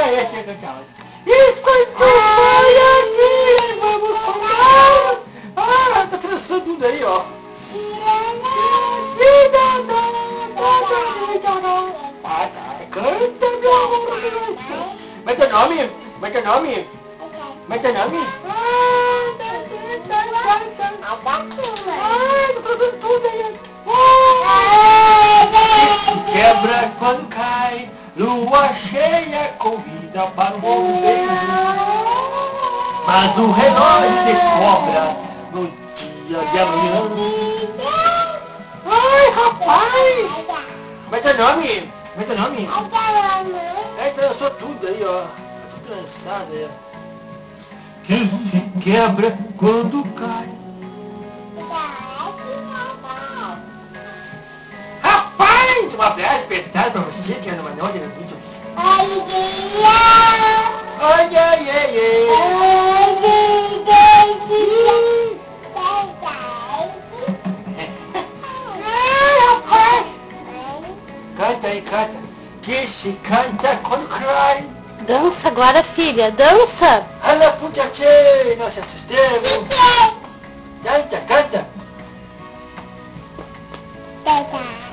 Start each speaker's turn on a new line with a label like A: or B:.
A: chega, tchau. E quando assim, vamos sonhar. Ah, tá trançando tudo aí, ó. Ah, tá. Canta, meu amor. Como é teu nome? Como é teu nome? Como é teu nome? Ai, tô fazendo tudo aí. Quebra quando cai, lua cheia convida para um beijo. Mas o relógio se cobra no dia de amanhã. Ai, rapaz! Como é teu nome? Como é teu nome? É, trançou tudo aí, ó. Tudo trançado aí, ó. Que se quebra quando cai. Rapaz! Um abraço apertado pra você, que é numa noite no vídeo. Ai, ai, ai, rapaz! Canta aí, canta. Que se canta quando cai.
B: Dança agora, filha, dança!
A: Olha, putia, nós se assustemos. Canta, canta.
C: Tchau.